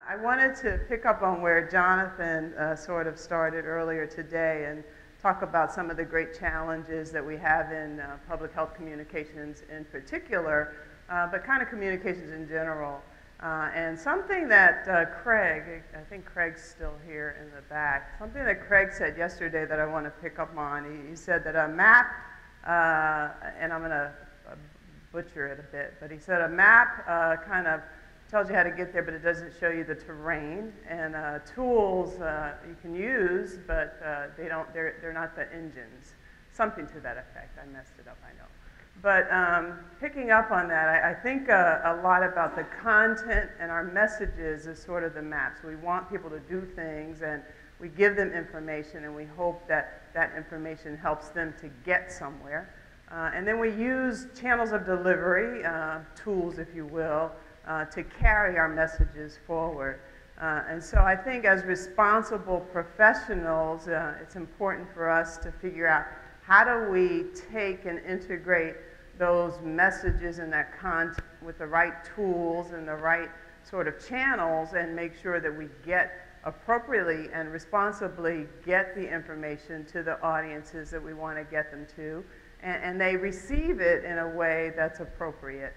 I wanted to pick up on where Jonathan sort of started earlier today and talk about some of the great challenges that we have in public health communications in particular, but kind of communications in general. And something that Craig, I think Craig's still here in the back, something that Craig said yesterday that I want to pick up on. He said that a map, and I'm going to butcher it a bit, but he said a map kind of tells you how to get there, but it doesn't show you the terrain. And tools you can use, but they're not the engines. Something to that effect. I messed it up, I know. But picking up on that, I think a lot about the content and our messages is sort of the maps. We want people to do things, and we give them information, and we hope that that information helps them to get somewhere. And then we use channels of delivery, tools, if you will, to carry our messages forward. And so I think as responsible professionals, it's important for us to figure out how do we take and integrate those messages and that content with the right tools and the right sort of channels and make sure that we get appropriately and responsibly get the information to the audiences that we want to get them to, and they receive it in a way that's appropriate.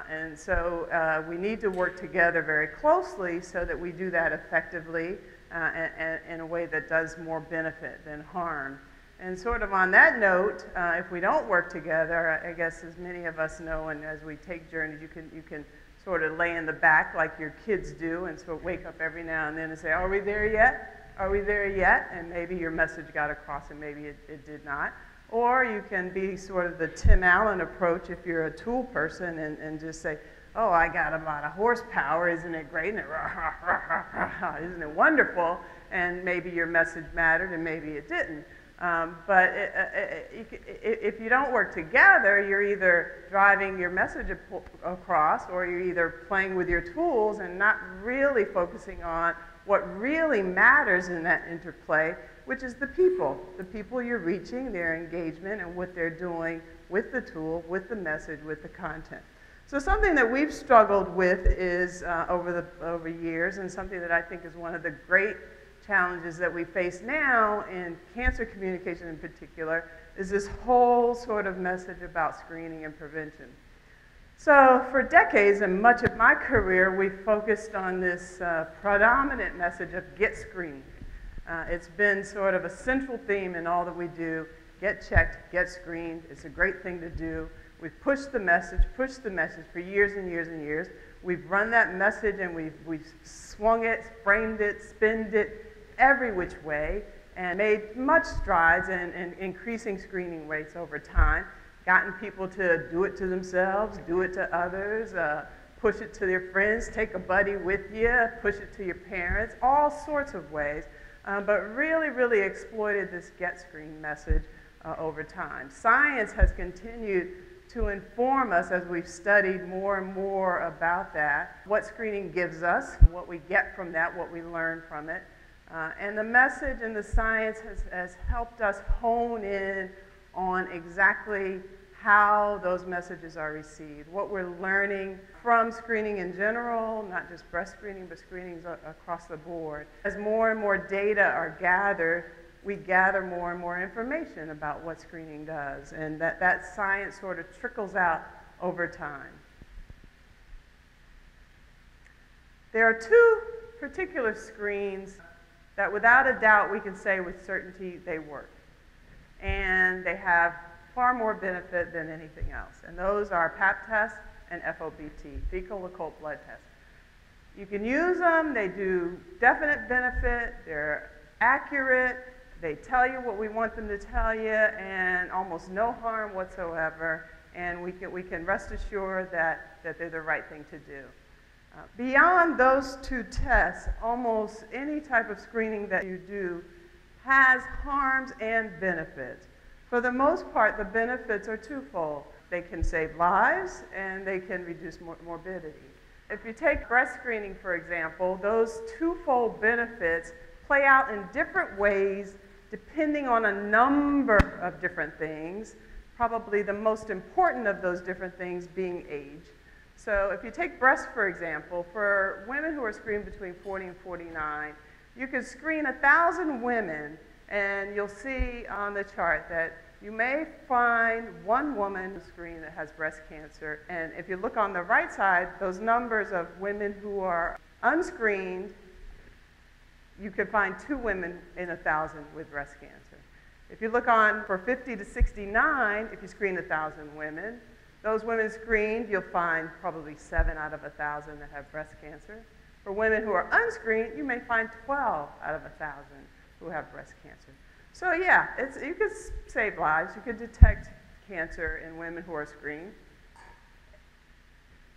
And so we need to work together very closely so that we do that effectively and in a way that does more benefit than harm. And sort of on that note, if we don't work together, I guess as many of us know, and as we take journeys, you can sort of lay in the back like your kids do and sort of wake up every now and then and say, are we there yet? Are we there yet? And maybe your message got across and maybe it did not. Or you can be sort of the Tim Allen approach if you're a tool person and just say, oh, I got a lot of horsepower, isn't it great? Isn't it wonderful? And maybe your message mattered and maybe it didn't. But if you don't work together, you're either driving your message across or you're either playing with your tools and not really focusing on what really matters in that interplay, which is the people you're reaching, their engagement, and what they're doing with the tool, with the message, with the content. So something that we've struggled with is over years, and something that I think is one of the great challenges that we face now in cancer communication in particular, is this whole sort of message about screening and prevention. So for decades and much of my career, we've focused on this predominant message of get screened. It's been sort of a central theme in all that we do. Get checked, get screened. It's a great thing to do. We've pushed the message for years and years and years. We've run that message and we've swung it, framed it, spinned it every which way, and made much strides in increasing screening rates over time, gotten people to do it to themselves, do it to others, push it to their friends, take a buddy with you, push it to your parents, all sorts of ways, but really exploited this get screened message over time. Science has continued to inform us as we've studied more and more about that, what screening gives us, what we get from that, what we learn from it. And the message and the science has helped us hone in on exactly how those messages are received, what we're learning from screening in general, not just breast screening, but screenings across the board. As more and more data are gathered, we gather more and more information about what screening does, and that science sort of trickles out over time. There are two particular screens that without a doubt we can say with certainty they work. And they have far more benefit than anything else. And those are Pap test and FOBT, fecal occult blood test. You can use them, they do definite benefit, they're accurate, they tell you what we want them to tell you, and almost no harm whatsoever, and we can rest assured that they're the right thing to do. Beyond those two tests, almost any type of screening that you do has harms and benefits. For the most part, the benefits are twofold. They can save lives and they can reduce morbidity. If you take breast screening, for example, those twofold benefits play out in different ways depending on a number of different things, probably the most important of those different things being age. So if you take breast, for example, for women who are screened between 40 and 49, you could screen 1,000 women, and you'll see on the chart that you may find one woman screened that has breast cancer. And if you look on the right side, those numbers of women who are unscreened, you could find 2 women in 1,000 with breast cancer. If you look on for 50 to 69, if you screen 1,000 women, those women screened, you'll find probably 7 out of 1,000 that have breast cancer. For women who are unscreened, you may find 12 out of 1,000 who have breast cancer. So yeah, you could save lives. You could detect cancer in women who are screened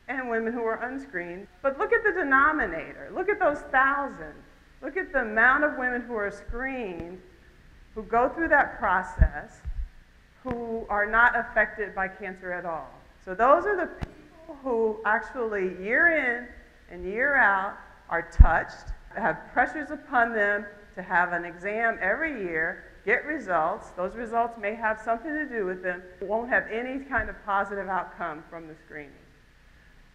and women who are unscreened. But look at the denominator. Look at those 1,000. Look at the amount of women who are screened, who go through that process, who are not affected by cancer at all. So those are the people who actually year in and year out are touched, have pressures upon them to have an exam every year, get results. Those results may have something to do with them, won't have any kind of positive outcome from the screening.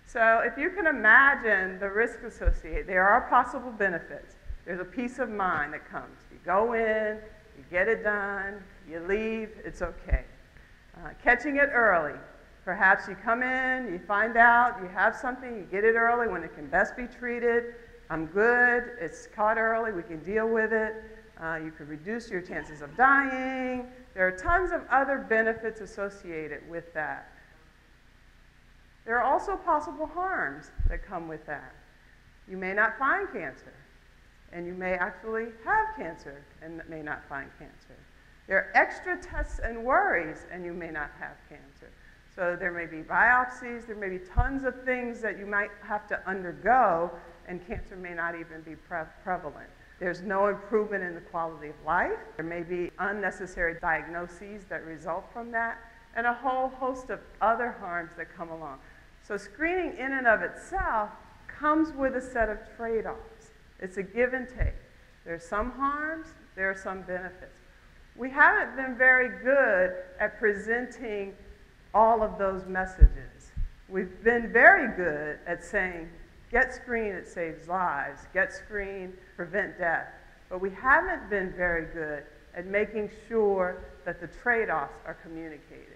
So if you can imagine the risk associated, there are possible benefits. There's a peace of mind that comes. You go in, you get it done, you leave, it's okay. Catching it early. Perhaps you come in, you find out, you have something, you get it early when it can best be treated. I'm good, it's caught early, we can deal with it. You can reduce your chances of dying. There are tons of other benefits associated with that. There are also possible harms that come with that. You may not find cancer, and you may actually have cancer and may not find cancer. There are extra tests and worries, and you may not have cancer. So there may be biopsies, there may be tons of things that you might have to undergo, and cancer may not even be prevalent. There's no improvement in the quality of life. There may be unnecessary diagnoses that result from that, and a whole host of other harms that come along. So screening in and of itself comes with a set of trade-offs. It's a give and take. There's some harms, there are some benefits. We haven't been very good at presenting all of those messages. We've been very good at saying, get screened, it saves lives. Get screened, prevent death. But we haven't been very good at making sure that the trade-offs are communicated.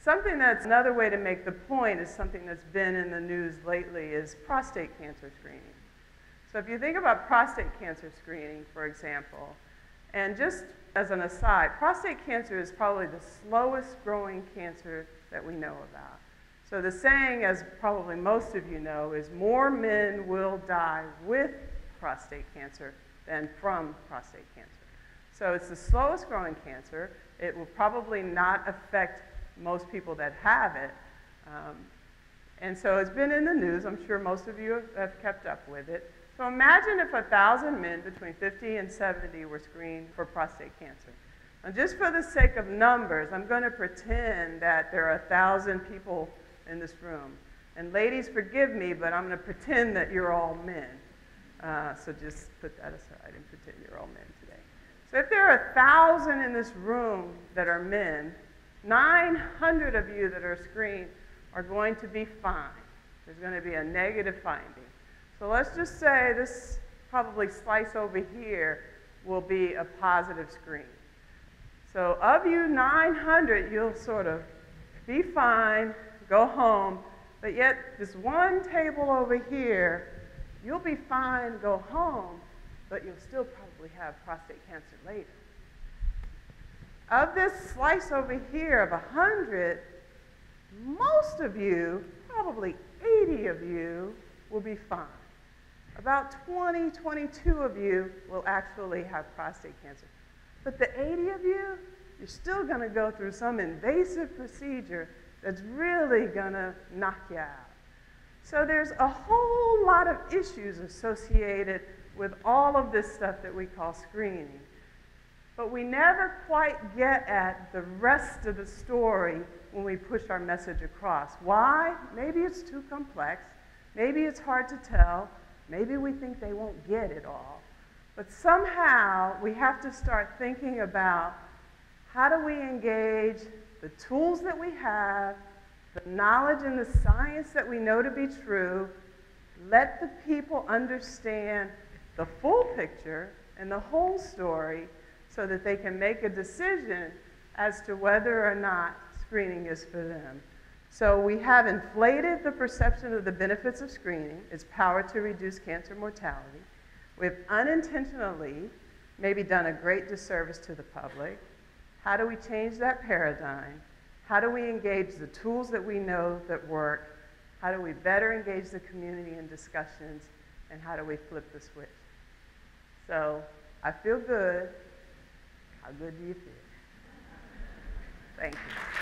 Something that's another way to make the point is something that's been in the news lately is prostate cancer screening. So if you think about prostate cancer screening, for example, and just as an aside, prostate cancer is probably the slowest growing cancer that we know about. So the saying, as probably most of you know, is more men will die with prostate cancer than from prostate cancer. So it's the slowest growing cancer. It will probably not affect most people that have it. And so it's been in the news. I'm sure most of you have kept up with it. So imagine if 1,000 men between 50 and 70 were screened for prostate cancer. And just for the sake of numbers, I'm going to pretend that there are 1,000 people in this room. And ladies, forgive me, but I'm going to pretend that you're all men. So just put that aside and pretend you're all men today. So if there are 1,000 in this room that are men, 900 of you that are screened are going to be fine. There's going to be a negative finding. So let's just say this probably slice over here will be a positive screen. So of you 900, you'll sort of be fine, go home, but yet this one table over here, you'll be fine, go home, but you'll still probably have prostate cancer later. Of this slice over here of 100, most of you, probably 80 of you, will be fine. About 20, 22 of you will actually have prostate cancer. But the 80 of you, you're still going to go through some invasive procedure that's really going to knock you out. So there's a whole lot of issues associated with all of this stuff that we call screening. But we never quite get at the rest of the story when we push our message across. Why? Maybe it's too complex. Maybe it's hard to tell. Maybe we think they won't get it all. But somehow we have to start thinking about how do we engage the tools that we have the knowledge and the science that we know to be true, let the people understand the full picture and the whole story so that they can make a decision as to whether or not screening is for them. So we have inflated the perception of the benefits of screening, its power to reduce cancer mortality. We've unintentionally maybe done a great disservice to the public. How do we change that paradigm? How do we engage the tools that we know that work? How do we better engage the community in discussions? And how do we flip the switch? So I feel good. How good do you feel? Thank you.